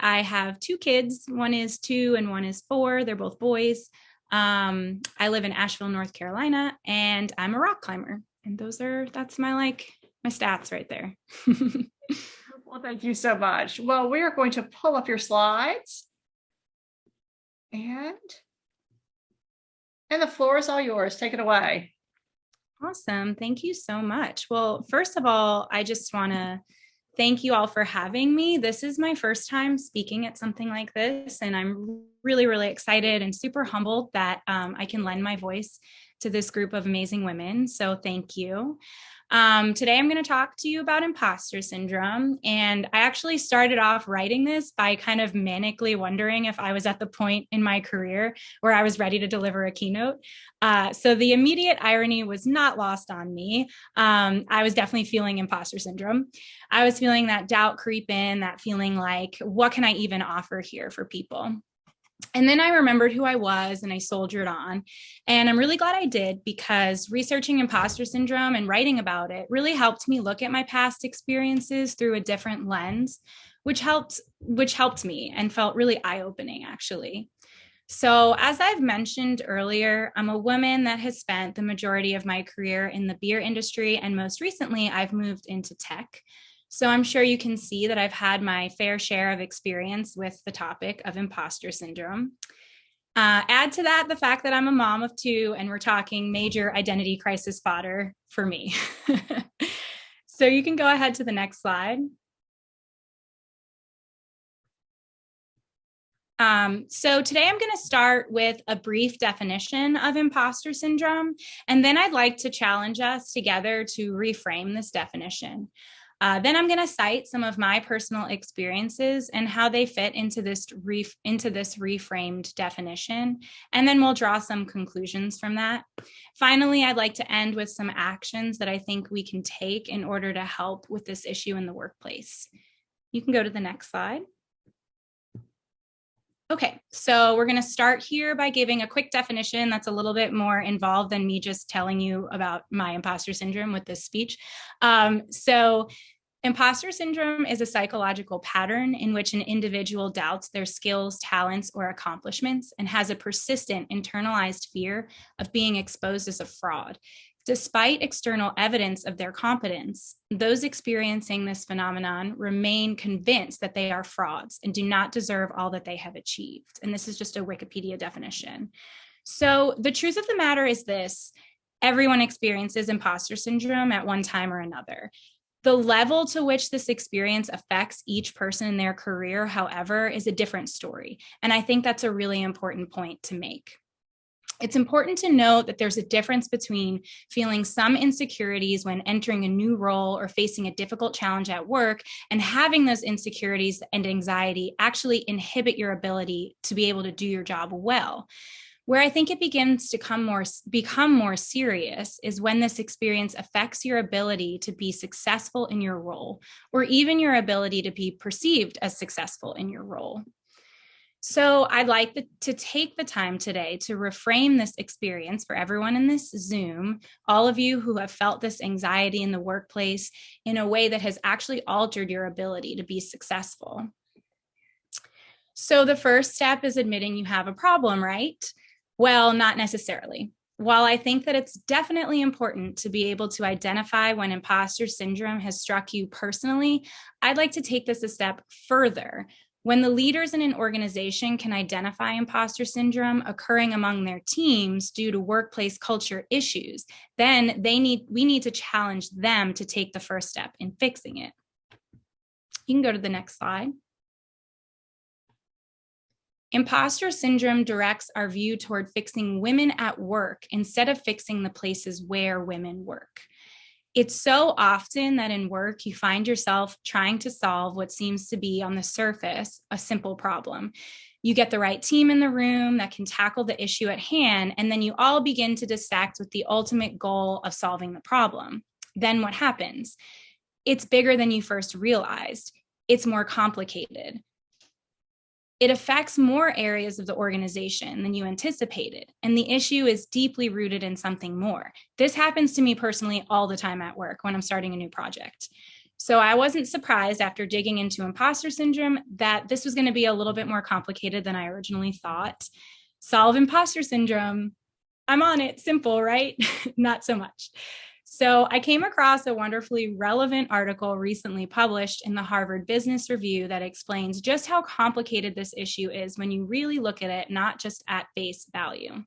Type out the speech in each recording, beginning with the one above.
I have two kids. One is 2 and one is 4. They're both boys. I live in Asheville, North Carolina, and I'm a rock climber. And that's my stats right there. Well, thank you so much. Well, we are going to pull up your slides. And the floor is all yours. Take it away. Awesome. Thank you so much. Well, first of all, I just want to thank you all for having me. This is my first time speaking at something like this, and I'm really, really excited and super humbled that I can lend my voice to this group of amazing women. So thank you. Today, I'm going to talk to you about imposter syndrome. And I actually started off writing this by kind of manically wondering if I was at the point in my career where I was ready to deliver a keynote. So the immediate irony was not lost on me. I was definitely feeling imposter syndrome. I was feeling that doubt creep in, that feeling like, what can I even offer here for people? And then I remembered who I was and I soldiered on. And I'm really glad I did, because researching imposter syndrome and writing about it really helped me look at my past experiences through a different lens, which helped me and felt really eye-opening, actually. So as I've mentioned earlier, I'm a woman that has spent the majority of my career in the beer industry, and most recently I've moved into tech. So I'm sure you can see that I've had my fair share of experience with the topic of imposter syndrome. Add to that the fact that I'm a mom of 2, and we're talking major identity crisis fodder for me. So you can go ahead to the next slide. So today I'm going to start with a brief definition of imposter syndrome, and then I'd like to challenge us together to reframe this definition. Then I'm going to cite some of my personal experiences and how they fit into this reframed definition, and then we'll draw some conclusions from that. Finally, I'd like to end with some actions that I think we can take in order to help with this issue in the workplace. You can go to the next slide. Okay, so we're going to start here by giving a quick definition that's a little bit more involved than me just telling you about my imposter syndrome with this speech. So imposter syndrome is a psychological pattern in which an individual doubts their skills, talents, or accomplishments and has a persistent internalized fear of being exposed as a fraud. Despite external evidence of their competence, those experiencing this phenomenon remain convinced that they are frauds and do not deserve all that they have achieved. And this is just a Wikipedia definition. So the truth of the matter is this: everyone experiences imposter syndrome at one time or another. The level to which this experience affects each person in their career, however, is a different story. And I think that's a really important point to make. It's important to note that there's a difference between feeling some insecurities when entering a new role or facing a difficult challenge at work, and having those insecurities and anxiety actually inhibit your ability to be able to do your job well. Where I think it begins to become more serious is when this experience affects your ability to be successful in your role, or even your ability to be perceived as successful in your role. So I'd like to take the time today to reframe this experience for everyone in this Zoom, all of you who have felt this anxiety in the workplace, in a way that has actually altered your ability to be successful. So the first step is admitting you have a problem, right? Well, not necessarily. While I think that it's definitely important to be able to identify when imposter syndrome has struck you personally, I'd like to take this a step further. When the leaders in an organization can identify imposter syndrome occurring among their teams due to workplace culture issues, then we need to challenge them to take the first step in fixing it. You can go to the next slide. Imposter syndrome directs our view toward fixing women at work instead of fixing the places where women work. It's so often that in work, you find yourself trying to solve what seems to be on the surface a simple problem. You get the right team in the room that can tackle the issue at hand, and then you all begin to dissect with the ultimate goal of solving the problem. Then what happens? It's bigger than you first realized. It's more complicated. It affects more areas of the organization than you anticipated, and the issue is deeply rooted in something more. This happens to me personally all the time at work when I'm starting a new project. So I wasn't surprised after digging into imposter syndrome that this was going to be a little bit more complicated than I originally thought. Solve imposter syndrome. I'm on it. Simple, right? Not so much. So I came across a wonderfully relevant article recently published in the Harvard Business Review that explains just how complicated this issue is when you really look at it, not just at face value.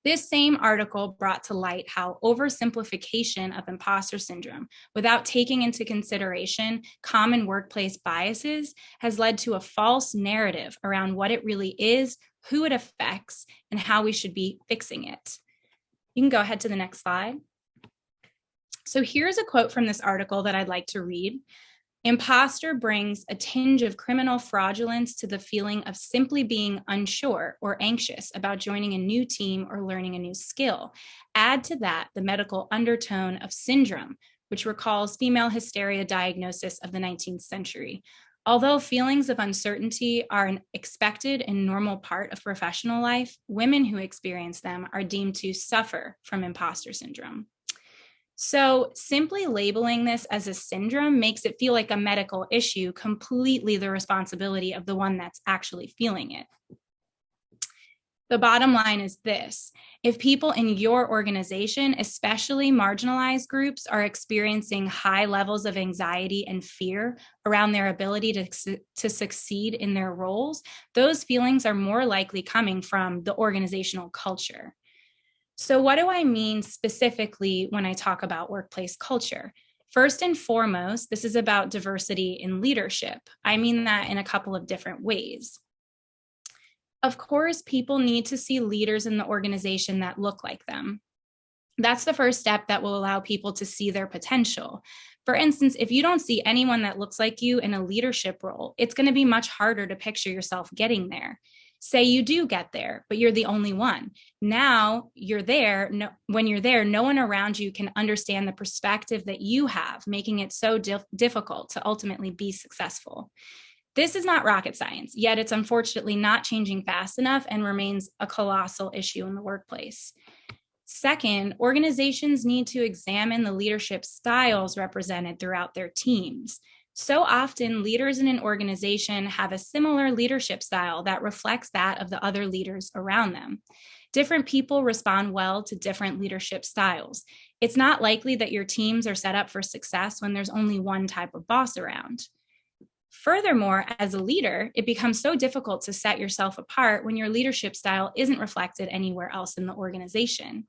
This same article brought to light how oversimplification of imposter syndrome without taking into consideration common workplace biases has led to a false narrative around what it really is, who it affects, and how we should be fixing it. You can go ahead to the next slide. So here's a quote from this article that I'd like to read. Imposter brings a tinge of criminal fraudulence to the feeling of simply being unsure or anxious about joining a new team or learning a new skill. Add to that the medical undertone of syndrome, which recalls female hysteria diagnosis of the 19th century. Although feelings of uncertainty are an expected and normal part of professional life, women who experience them are deemed to suffer from imposter syndrome. So simply labeling this as a syndrome makes it feel like a medical issue, completely the responsibility of the one that's actually feeling it. The bottom line is this: if people in your organization, especially marginalized groups, are experiencing high levels of anxiety and fear around their ability to succeed in their roles, those feelings are more likely coming from the organizational culture. So what do I mean specifically when I talk about workplace culture? First and foremost, this is about diversity in leadership. I mean that in a couple of different ways. Of course, people need to see leaders in the organization that look like them. That's the first step that will allow people to see their potential. For instance, if you don't see anyone that looks like you in a leadership role, it's going to be much harder to picture yourself getting there. Say you do get there, but you're the only one. Now you're there. When you're there, no one around you can understand the perspective that you have, making it so difficult to ultimately be successful. This is not rocket science, yet it's unfortunately not changing fast enough and remains a colossal issue in the workplace. Second, organizations need to examine the leadership styles represented throughout their teams. So often, leaders in an organization have a similar leadership style that reflects that of the other leaders around them. Different people respond well to different leadership styles. It's not likely that your teams are set up for success when there's only one type of boss around. Furthermore, as a leader, it becomes so difficult to set yourself apart when your leadership style isn't reflected anywhere else in the organization.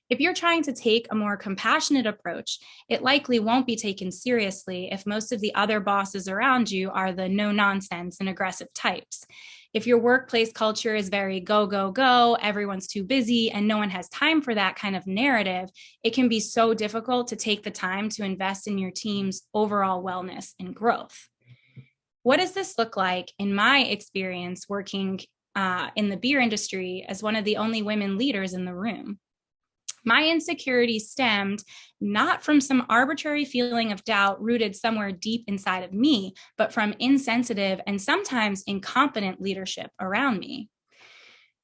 If you're trying to take a more compassionate approach, it likely won't be taken seriously if most of the other bosses around you are the no-nonsense and aggressive types. If your workplace culture is very go, go, go, everyone's too busy, and no one has time for that kind of narrative, it can be so difficult to take the time to invest in your team's overall wellness and growth. What does this look like in my experience working in the beer industry as one of the only women leaders in the room? My insecurity stemmed not from some arbitrary feeling of doubt rooted somewhere deep inside of me, but from insensitive and sometimes incompetent leadership around me.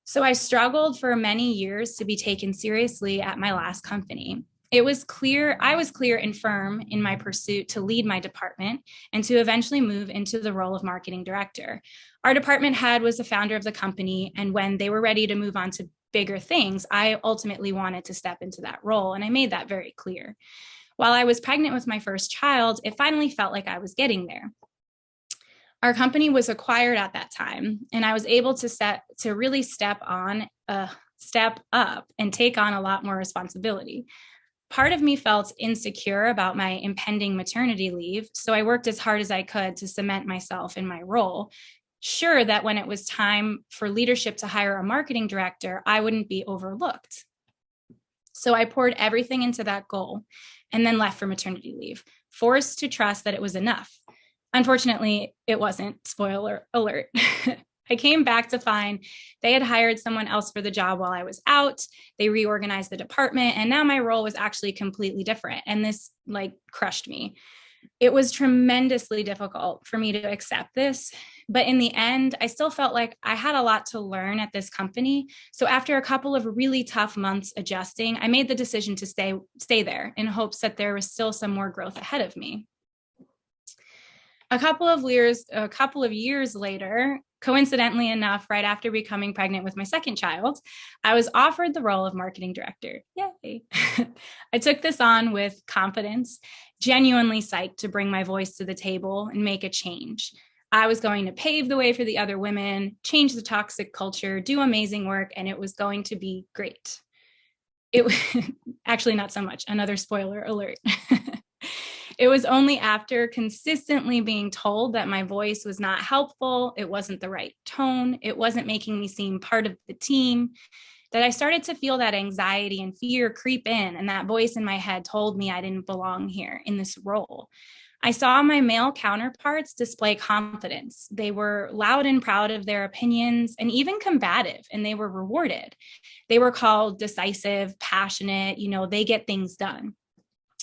So I struggled for many years to be taken seriously at my last company. I was clear and firm in my pursuit to lead my department and to eventually move into the role of marketing director. Our department head was the founder of the company, and when they were ready to move on to bigger things, I ultimately wanted to step into that role, and I made that very clear. While I was pregnant with my first child, it finally felt like I was getting there. Our company was acquired at that time, and I was able to really step up and take on a lot more responsibility. Part of me felt insecure about my impending maternity leave, so I worked as hard as I could to cement myself in my role, sure that when it was time for leadership to hire a marketing director, I wouldn't be overlooked. So I poured everything into that goal and then left for maternity leave, forced to trust that it was enough. Unfortunately, it wasn't. Spoiler alert. I came back to find they had hired someone else for the job while I was out. They reorganized the department, and now my role was actually completely different. And this crushed me. It was tremendously difficult for me to accept this But in the end, I still felt like I had a lot to learn at this company. So after a couple of really tough months adjusting, I made the decision to stay there in hopes that there was still some more growth ahead of me. A couple of years later, coincidentally enough, right after becoming pregnant with my second child, I was offered the role of marketing director. Yay. I took this on with confidence, genuinely psyched to bring my voice to the table and make a change. I was going to pave the way for the other women, change the toxic culture, do amazing work, and it was going to be great. It was actually not so much. Another spoiler alert. It was only after consistently being told that my voice was not helpful, it wasn't the right tone, it wasn't making me seem part of the team, that I started to feel that anxiety and fear creep in, and that voice in my head told me I didn't belong here in this role. I saw my male counterparts display confidence. They were loud and proud of their opinions and even combative, and they were rewarded. They were called decisive, passionate, they get things done.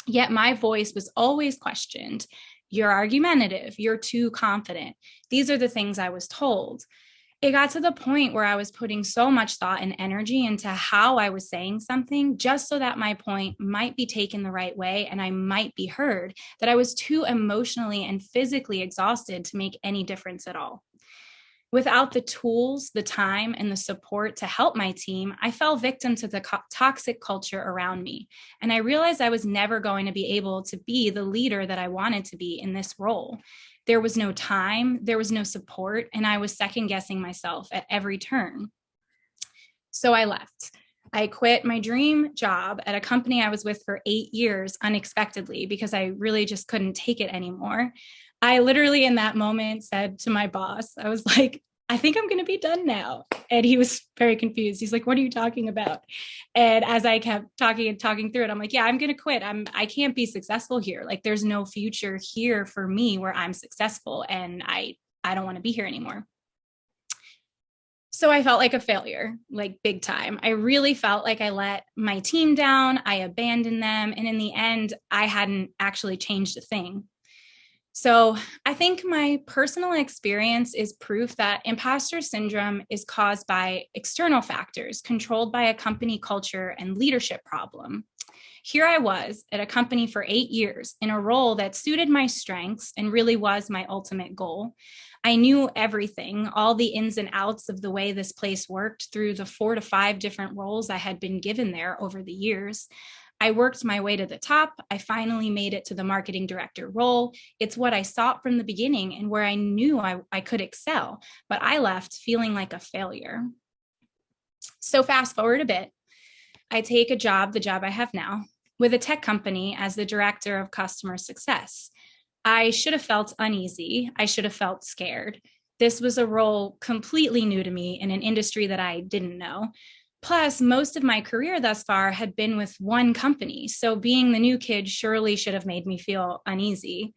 Yet my voice was always questioned. You're argumentative. You're too confident. These are the things I was told. It got to the point where I was putting so much thought and energy into how I was saying something just so that my point might be taken the right way and I might be heard, that I was too emotionally and physically exhausted to make any difference at all. Without the tools, the time, and the support to help my team, I fell victim to the toxic culture around me. And I realized I was never going to be able to be the leader that I wanted to be in this role. There was no time, there was no support, and I was second guessing myself at every turn. So I left. I quit my dream job at a company I was with for 8 years unexpectedly because I really just couldn't take it anymore. I literally in that moment said to my boss, I was like, I think I'm going to be done now. And he was very confused. He's like, what are you talking about? And as I kept talking through it, I'm like, yeah, I'm going to quit. I can't be successful here. Like there's no future here for me where I'm successful and I don't want to be here anymore. So I felt like a failure, like big time. I really felt like I let my team down. I abandoned them. And in the end, I hadn't actually changed a thing. So I think my personal experience is proof that imposter syndrome is caused by external factors controlled by a company culture and leadership problem. Here I was at a company for 8 years in a role that suited my strengths and really was my ultimate goal. I knew everything, all the ins and outs of the way this place worked through the 4 to 5 different roles I had been given there over the years. I worked my way to the top. I finally made it to the marketing director role. It's what I sought from the beginning and where I knew I could excel, but I left feeling like a failure. So fast forward a bit, I take the job I have now, with a tech company as the director of customer success. I should have felt uneasy. I should have felt scared. This was a role completely new to me in an industry that I didn't know. Plus, most of my career thus far had been with one company, so being the new kid surely should have made me feel uneasy.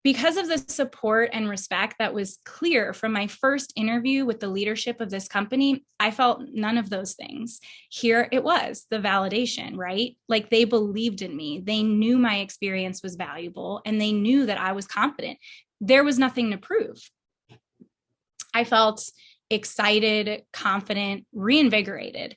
Because of the support and respect that was clear from my first interview with the leadership of this company, I felt none of those things. Here it was, the validation, right? Like they believed in me. They knew my experience was valuable, and they knew that I was competent. There was nothing to prove. I felt excited, confident, reinvigorated.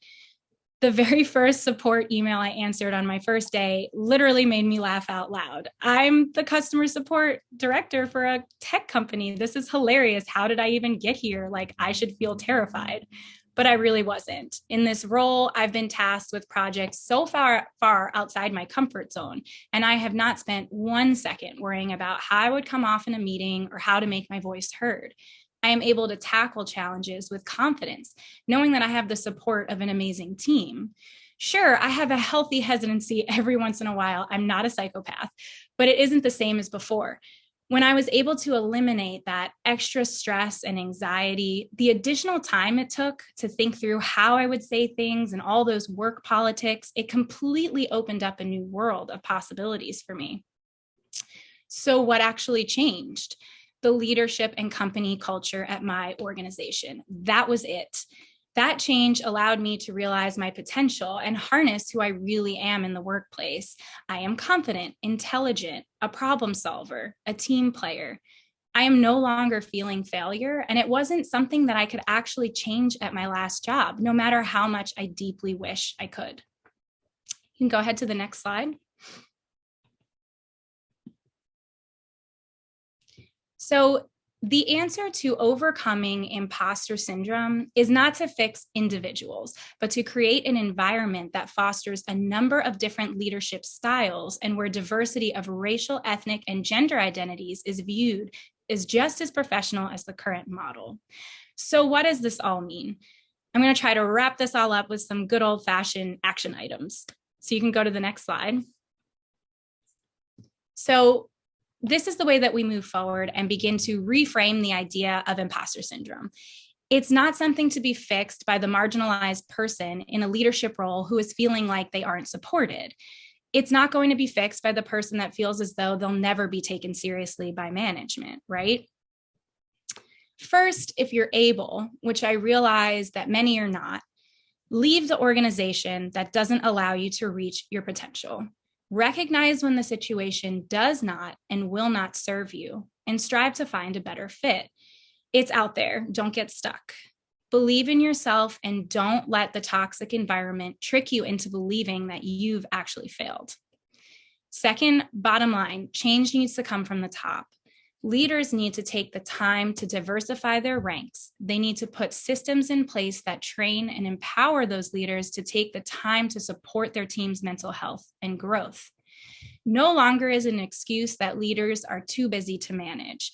The very first support email I answered on my first day literally made me laugh out loud. I'm the customer support director for a tech company. This is hilarious. How did I even get here? Like I should feel terrified, but I really wasn't. In this role, I've been tasked with projects so far outside my comfort zone, and I have not spent 1 second worrying about how I would come off in a meeting or how to make my voice heard. I am able to tackle challenges with confidence, knowing that I have the support of an amazing team. Sure, I have a healthy hesitancy every once in a while. I'm not a psychopath, but it isn't the same as before. When I was able to eliminate that extra stress and anxiety, the additional time it took to think through how I would say things and all those work politics, it completely opened up a new world of possibilities for me. So what actually changed? The leadership and company culture at my organization. That was it. That change allowed me to realize my potential and harness who I really am in the workplace. I am confident, intelligent, a problem solver, a team player. I am no longer feeling failure. And it wasn't something that I could actually change at my last job, no matter how much I deeply wish I could. You can go ahead to the next slide. So the answer to overcoming imposter syndrome is not to fix individuals, but to create an environment that fosters a number of different leadership styles and where diversity of racial, ethnic, and gender identities is viewed as just as professional as the current model. So what does this all mean? I'm going to try to wrap this all up with some good old-fashioned action items. So you can go to the next slide. So this is the way that we move forward and begin to reframe the idea of imposter syndrome. It's not something to be fixed by the marginalized person in a leadership role who is feeling like they aren't supported. It's not going to be fixed by the person that feels as though they'll never be taken seriously by management, right? First, if you're able, which I realize that many are not, leave the organization that doesn't allow you to reach your potential. Recognize when the situation does not and will not serve you, and strive to find a better fit. It's out there. Don't get stuck. Believe in yourself and don't let the toxic environment trick you into believing that you've actually failed. Second, bottom line, change needs to come from the top. Leaders need to take the time to diversify their ranks. They need to put systems in place that train and empower those leaders to take the time to support their team's mental health and growth. No longer is an excuse that leaders are too busy to manage.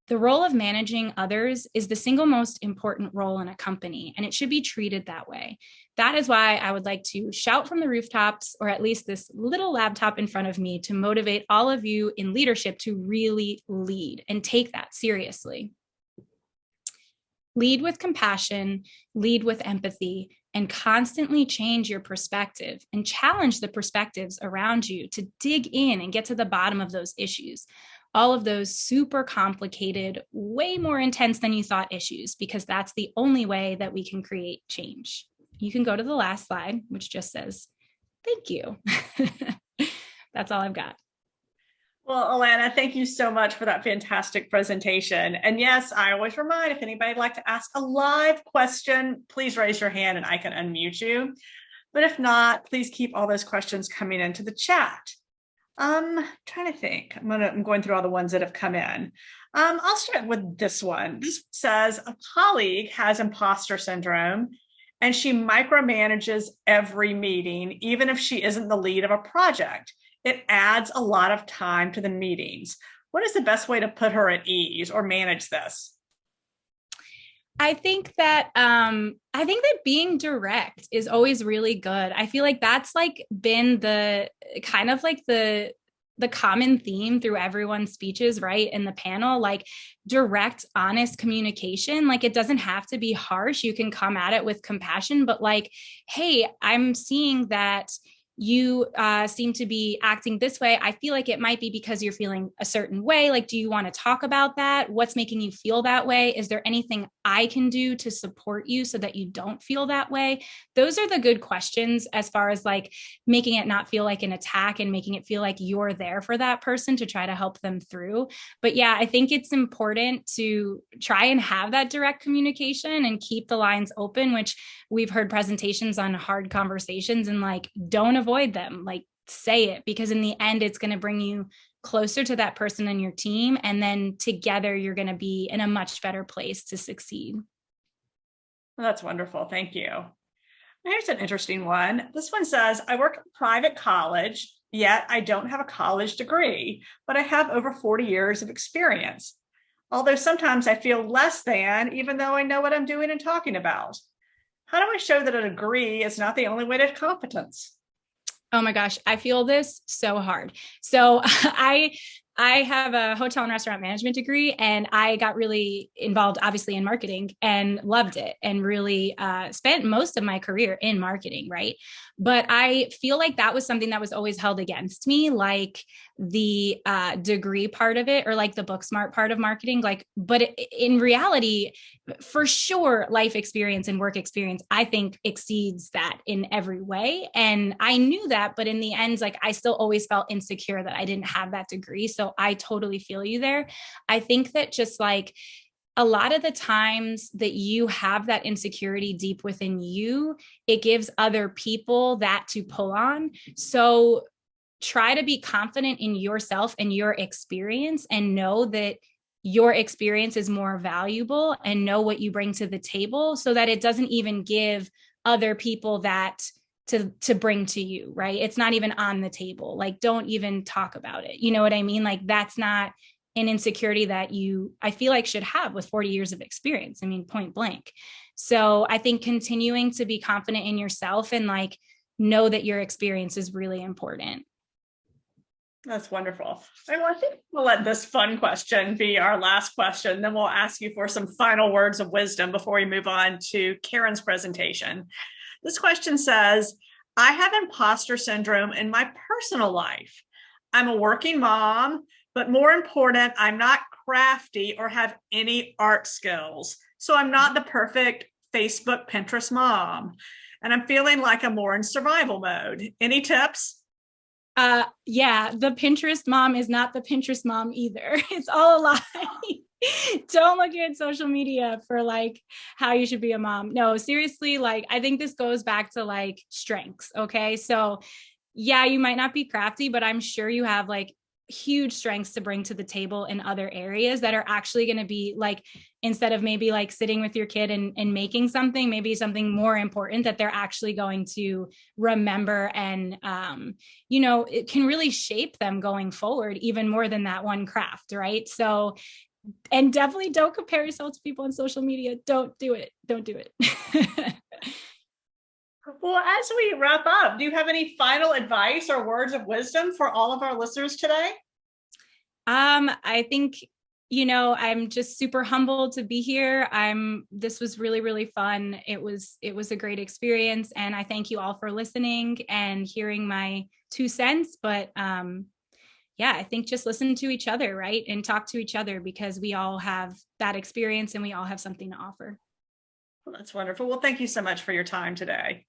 The role of managing others is the single most important role in a company, and it should be treated that way. That is why I would like to shout from the rooftops, or at least this little laptop in front of me, to motivate all of you in leadership to really lead and take that seriously. Lead with compassion, lead with empathy, and constantly change your perspective and challenge the perspectives around you to dig in and get to the bottom of those issues. All of those super complicated, way more intense than you thought issues, because that's the only way that we can create change. You can go to the last slide, which just says, thank you. That's all I've got. Well, Alanna, thank you so much for that fantastic presentation. And yes, I always remind, if anybody would like to ask a live question, please raise your hand and I can unmute you. But if not, please keep all those questions coming into the chat. Trying to think. I'm going through all the ones that have come in. I'll start with this one. This says a colleague has imposter syndrome and she micromanages every meeting, even if she isn't the lead of a project. It adds a lot of time to the meetings. What is the best way to put her at ease or manage this? I think that being direct is always really good. I feel like that's like been the kind of like the common theme through everyone's speeches, right? In the panel, like direct, honest communication. Like it doesn't have to be harsh. You can come at it with compassion, but like, hey, I'm seeing that you seem to be acting this way. I feel like it might be because you're feeling a certain way. Like, do you want to talk about that? What's making you feel that way? Is there anything I can do to support you so that you don't feel that way? Those are the good questions as far as like making it not feel like an attack and making it feel like you're there for that person to try to help them through. But yeah, I think it's important to try and have that direct communication and keep the lines open, which we've heard presentations on hard conversations, and like, don't avoid them, like say it, because in the end, it's going to bring you closer to that person and your team. And then together, you're going to be in a much better place to succeed. Well, that's wonderful. Thank you. Here's an interesting one. This one says, I work at a private college, yet I don't have a college degree, but I have over 40 years of experience. Although sometimes I feel less than, even though I know what I'm doing and talking about. How do I show that a degree is not the only way to competence? Oh my gosh, I feel this so hard. So I have a hotel and restaurant management degree, and I got really involved, obviously, in marketing and loved it, and really spent most of my career in marketing, right? But I feel like that was something that was always held against me, like the degree part of it, or like the book smart part of marketing. Like, but in reality, for sure, life experience and work experience, I think, exceeds that in every way. And I knew that, but in the end, like I still always felt insecure that I didn't have that degree. So So I totally feel you there. I think that just like a lot of the times that you have that insecurity deep within you, it gives other people that to pull on. So try to be confident in yourself and your experience, and know that your experience is more valuable, and know what you bring to the table, so that it doesn't even give other people that to bring to you, right? It's not even on the table. Like, don't even talk about it. You know what I mean? Like, that's not an insecurity that I feel like should have with 40 years of experience. I mean, point blank. So I think continuing to be confident in yourself and like know that your experience is really important. That's wonderful. Well, I think we'll let this fun question be our last question. Then we'll ask you for some final words of wisdom before we move on to Karen's presentation. This question says, I have imposter syndrome in my personal life. I'm a working mom, but more important, I'm not crafty or have any art skills. So I'm not the perfect Facebook, Pinterest mom. And I'm feeling like I'm more in survival mode. Any tips? Yeah, the Pinterest mom is not the Pinterest mom either. It's all a lie. Don't look at social media for like how you should be a mom. No, seriously, like I think this goes back to like strengths. Okay. So yeah, you might not be crafty, but I'm sure you have like huge strengths to bring to the table in other areas that are actually going to be like, instead of maybe like sitting with your kid and making something, maybe something more important that they're actually going to remember. And, you know, it can really shape them going forward, even more than that one craft. Right. So, and definitely don't compare yourself to people on social media. Don't do it. Don't do it. Well, as we wrap up, do you have any final advice or words of wisdom for all of our listeners today? I think, you know, I'm just super humbled to be here. This was really, really fun. It was a great experience. And I thank you all for listening and hearing my 2 cents. But yeah, I think just listen to each other, right? And talk to each other, because we all have that experience and we all have something to offer. Well, that's wonderful. Well, thank you so much for your time today.